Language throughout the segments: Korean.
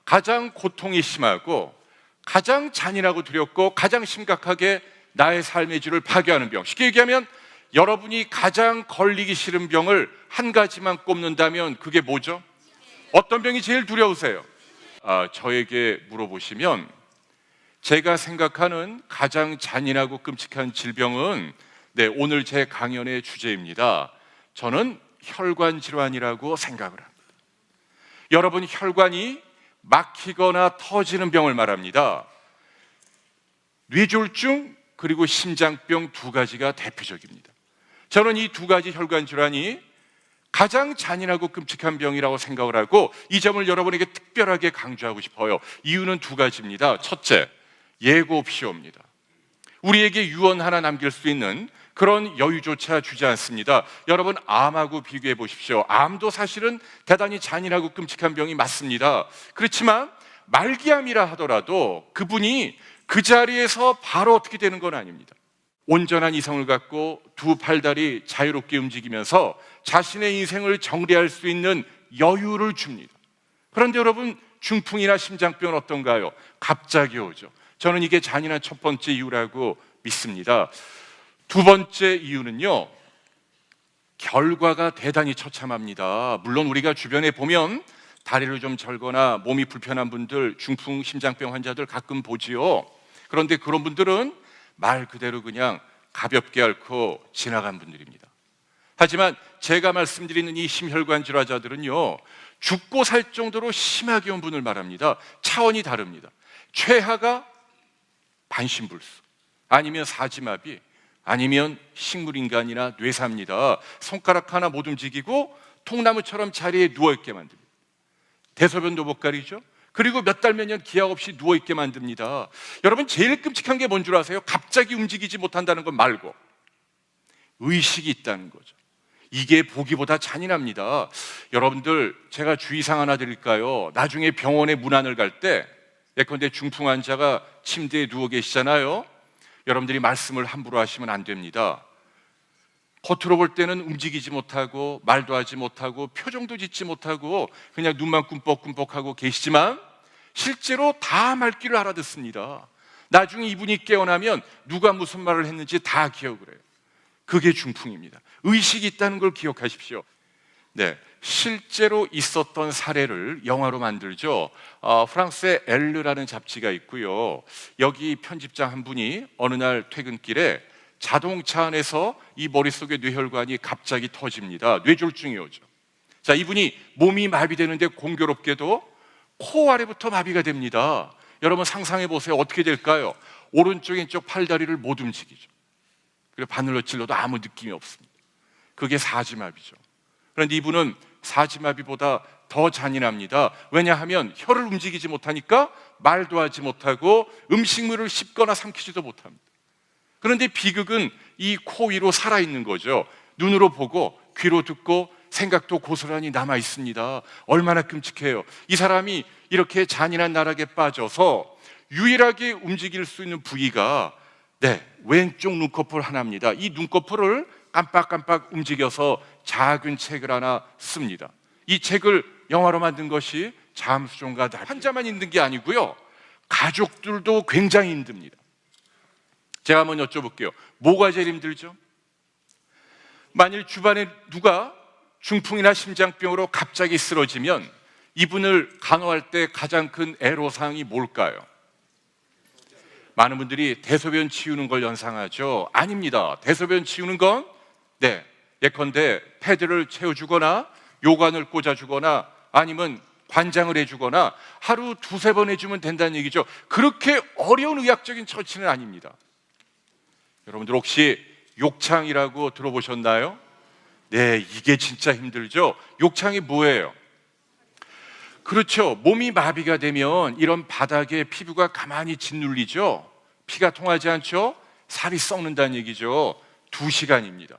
가장 고통이 심하고 가장 잔인하고 두렵고 가장 심각하게 나의 삶의 질을 파괴하는 병. 쉽게 얘기하면 여러분이 가장 걸리기 싫은 병을 한 가지만 꼽는다면 그게 뭐죠? 어떤 병이 제일 두려우세요? 저에게 물어보시면 제가 생각하는 가장 잔인하고 끔찍한 질병은 오늘 제 강연의 주제입니다. 저는 혈관 질환이라고 생각을 합니다. 여러분, 혈관이 막히거나 터지는 병을 말합니다. 뇌졸중 그리고 심장병 두 가지가 대표적입니다. 저는 이 두 가지 혈관 질환이 가장 잔인하고 끔찍한 병이라고 생각을 하고 이 점을 여러분에게 특별하게 강조하고 싶어요. 이유는 두 가지입니다. 첫째, 예고 없이옵니다. 우리에게 유언 하나 남길 수 있는 그런 여유조차 주지 않습니다. 여러분, 암하고 비교해 보십시오. 암도 사실은 대단히 잔인하고 끔찍한 병이 맞습니다. 그렇지만 말기암이라 하더라도 그분이 그 자리에서 바로 어떻게 되는 건 아닙니다. 온전한 이성을 갖고 두 팔다리 자유롭게 움직이면서 자신의 인생을 정리할 수 있는 여유를 줍니다. 그런데 여러분, 중풍이나 심장병은 어떤가요? 갑자기 오죠. 저는 이게 잔인한 첫 번째 이유라고 믿습니다. 두 번째 이유는요, 결과가 대단히 처참합니다. 물론 우리가 주변에 보면 다리를 좀 절거나 몸이 불편한 분들, 중풍, 심장병 환자들 가끔 보지요. 그런데 그런 분들은 말 그대로 그냥 가볍게 앓고 지나간 분들입니다. 하지만 제가 말씀드리는 이 심혈관 질환자들은요, 죽고 살 정도로 심하게 온 분을 말합니다. 차원이 다릅니다. 최하가 반신불수, 아니면 사지마비, 아니면 식물인간이나 뇌사입니다. 손가락 하나 못 움직이고 통나무처럼 자리에 누워있게 만듭니다. 대소변도 못 가리죠. 그리고 몇 달 몇 년 기약 없이 누워있게 만듭니다. 여러분, 제일 끔찍한 게 뭔 줄 아세요? 갑자기 움직이지 못한다는 것 말고 의식이 있다는 거죠. 이게 보기보다 잔인합니다. 여러분들, 제가 주의사항 하나 드릴까요? 나중에 병원에 문안을 갈 때 예컨대 중풍 환자가 침대에 누워 계시잖아요. 여러분들이 말씀을 함부로 하시면 안 됩니다. 겉으로 볼 때는 움직이지 못하고 말도 하지 못하고 표정도 짓지 못하고 그냥 눈만 꿈뻑꿈뻑하고 계시지만 실제로 다 말귀를 알아듣습니다. 나중에 이분이 깨어나면 누가 무슨 말을 했는지 다 기억을 해요. 그게 중풍입니다. 의식이 있다는 걸 기억하십시오. 실제로 있었던 사례를 영화로 만들죠. 프랑스의 엘르라는 잡지가 있고요. 여기 편집장 한 분이 어느 날 퇴근길에 자동차 안에서 이 머릿속의 뇌혈관이 갑자기 터집니다. 뇌졸중이 오죠. 자, 이분이 몸이 마비되는데 공교롭게도 코 아래부터 마비가 됩니다. 여러분 상상해 보세요. 어떻게 될까요? 오른쪽 왼쪽 팔다리를 못 움직이죠. 그리고 바늘로 찔러도 아무 느낌이 없습니다. 그게 사지마비죠. 그런데 이분은 사지마비보다 더 잔인합니다. 왜냐하면 혀를 움직이지 못하니까 말도 하지 못하고 음식물을 씹거나 삼키지도 못합니다. 그런데 비극은 이 코 위로 살아있는 거죠. 눈으로 보고 귀로 듣고 생각도 고스란히 남아 있습니다. 얼마나 끔찍해요. 이 사람이 이렇게 잔인한 나락에 빠져서 유일하게 움직일 수 있는 부위가 왼쪽 눈꺼풀 하나입니다. 이 눈꺼풀을 깜빡깜빡 움직여서 작은 책을 하나 씁니다. 이 책을 영화로 만든 것이 잠수정과 달. 환자만 힘든 게 아니고요, 가족들도 굉장히 힘듭니다. 제가 한번 여쭤볼게요. 뭐가 제일 힘들죠? 만일 주변에 누가 중풍이나 심장병으로 갑자기 쓰러지면 이분을 간호할 때 가장 큰 애로사항이 뭘까요? 많은 분들이 대소변 치우는 걸 연상하죠. 아닙니다. 대소변 치우는 건 예컨대 패드를 채워주거나 요관을 꽂아주거나 아니면 관장을 해주거나 하루 두세 번 해주면 된다는 얘기죠. 그렇게 어려운 의학적인 처치는 아닙니다. 여러분들 혹시 욕창이라고 들어보셨나요? 이게 진짜 힘들죠. 욕창이 뭐예요? 그렇죠. 몸이 마비가 되면 이런 바닥에 피부가 가만히 짓눌리죠. 피가 통하지 않죠. 살이 썩는다는 얘기죠. 2시간입니다.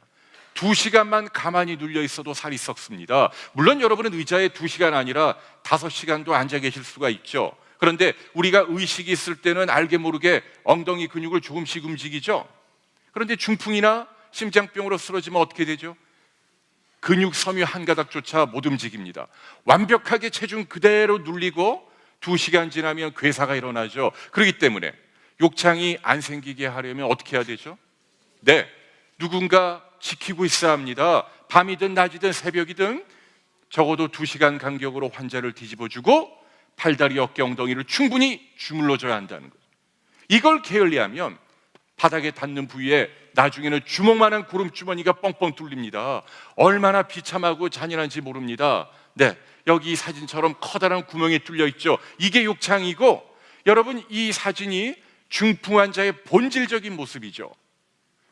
2시간만 가만히 눌려 있어도 살이 썩습니다. 물론 여러분은 의자에 2시간 아니라 5시간도 앉아 계실 수가 있죠. 그런데 우리가 의식이 있을 때는 알게 모르게 엉덩이 근육을 조금씩 움직이죠. 그런데 중풍이나 심장병으로 쓰러지면 어떻게 되죠? 근육 섬유 한 가닥조차 못 움직입니다. 완벽하게 체중 그대로 눌리고 2시간 지나면 괴사가 일어나죠. 그렇기 때문에 욕창이 안 생기게 하려면 어떻게 해야 되죠? 네, 누군가 지키고 있어야 합니다. 밤이든 낮이든 새벽이든 적어도 2시간 간격으로 환자를 뒤집어주고 팔다리, 어깨, 엉덩이를 충분히 주물러줘야 한다는 거예요. 이걸 게을리하면 바닥에 닿는 부위에 나중에는 주먹만한 구름주머니가 뻥뻥 뚫립니다. 얼마나 비참하고 잔인한지 모릅니다. 네, 여기 이 사진처럼 커다란 구멍이 뚫려 있죠. 이게 욕창이고, 여러분 이 사진이 중풍 환자의 본질적인 모습이죠.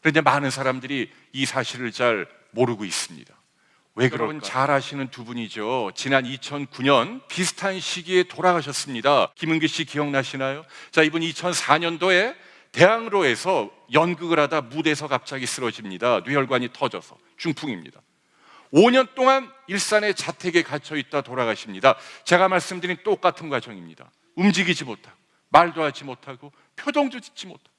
그런데 많은 사람들이 이 사실을 잘 모르고 있습니다. 왜 그럴까요? 여러분 잘 아시는 두 분이죠. 지난 2009년 비슷한 시기에 돌아가셨습니다. 김은규 씨 기억나시나요? 자, 이분 2004년도에 대학로에서 연극을 하다 무대에서 갑자기 쓰러집니다. 뇌혈관이 터져서 중풍입니다. 5년 동안 일산의 자택에 갇혀 있다 돌아가십니다. 제가 말씀드린 똑같은 과정입니다. 움직이지 못하고 말도 하지 못하고 표정도 짓지 못하고.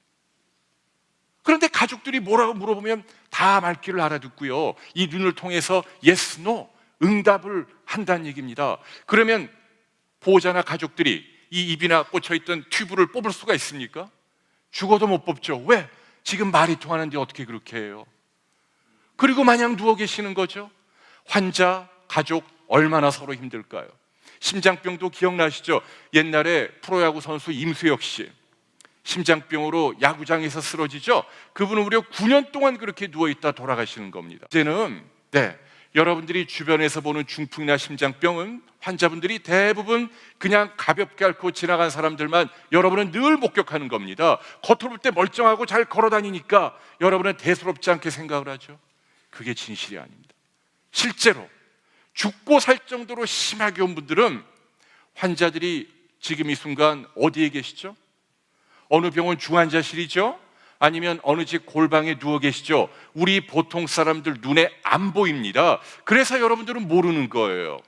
그런데 가족들이 뭐라고 물어보면 다 말귀를 알아듣고요, 이 눈을 통해서 yes, no 응답을 한다는 얘기입니다. 그러면 보호자나 가족들이 이 입이나 꽂혀있던 튜브를 뽑을 수가 있습니까? 죽어도 못 뽑죠. 왜? 지금 말이 통하는데 어떻게 그렇게 해요? 그리고 마냥 누워 계시는 거죠. 환자, 가족 얼마나 서로 힘들까요? 심장병도 기억나시죠? 옛날에 프로야구 선수 임수혁 씨, 심장병으로 야구장에서 쓰러지죠. 그분은 무려 9년 동안 그렇게 누워있다 돌아가시는 겁니다. 이제는 여러분들이 주변에서 보는 중풍이나 심장병은 환자분들이 대부분 그냥 가볍게 앓고 지나간 사람들만 여러분은 늘 목격하는 겁니다. 겉으로 볼 때 멀쩡하고 잘 걸어다니니까 여러분은 대수롭지 않게 생각을 하죠. 그게 진실이 아닙니다. 실제로 죽고 살 정도로 심하게 온 분들은 환자들이 지금 이 순간 어디에 계시죠? 어느 병원 중환자실이죠? 아니면 어느 집 골방에 누워 계시죠? 우리 보통 사람들 눈에 안 보입니다. 그래서 여러분들은 모르는 거예요.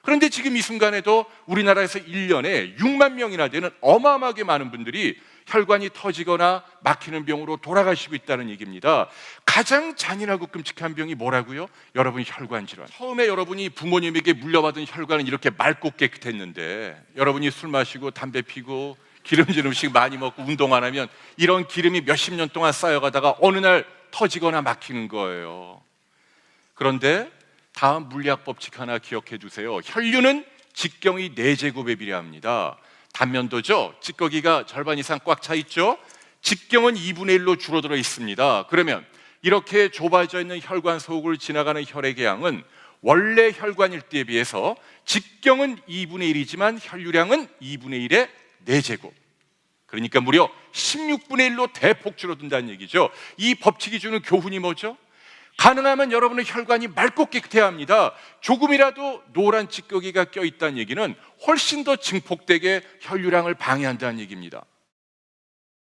그런데 지금 이 순간에도 우리나라에서 1년에 6만 명이나 되는 어마어마하게 많은 분들이 혈관이 터지거나 막히는 병으로 돌아가시고 있다는 얘기입니다. 가장 잔인하고 끔찍한 병이 뭐라고요? 여러분, 혈관 질환. 처음에 여러분이 부모님에게 물려받은 혈관은 이렇게 맑고 깨끗했는데, 여러분이 술 마시고 담배 피고 기름진 음식 많이 먹고 운동 안 하면 이런 기름이 몇십 년 동안 쌓여가다가 어느 날 터지거나 막히는 거예요. 그런데 다음 물리학 법칙 하나 기억해 두세요. 혈류는 직경이 4제곱에 비례합니다. 단면도죠. 찌꺼기가 절반 이상 꽉 차 있죠. 직경은 2분의 1로 줄어들어 있습니다. 그러면 이렇게 좁아져 있는 혈관 속을 지나가는 혈액의 양은 원래 혈관일 때에 비해서 직경은 2분의 1이지만 혈류량은 2분의 1의 4제곱. 그러니까 무려 16분의 1로 대폭 줄어든다는 얘기죠. 이 법칙이 주는 교훈이 뭐죠? 가능하면 여러분의 혈관이 맑고 깨끗해야 합니다. 조금이라도 노란 찌꺼기가 껴있다는 얘기는 훨씬 더 증폭되게 혈류량을 방해한다는 얘기입니다.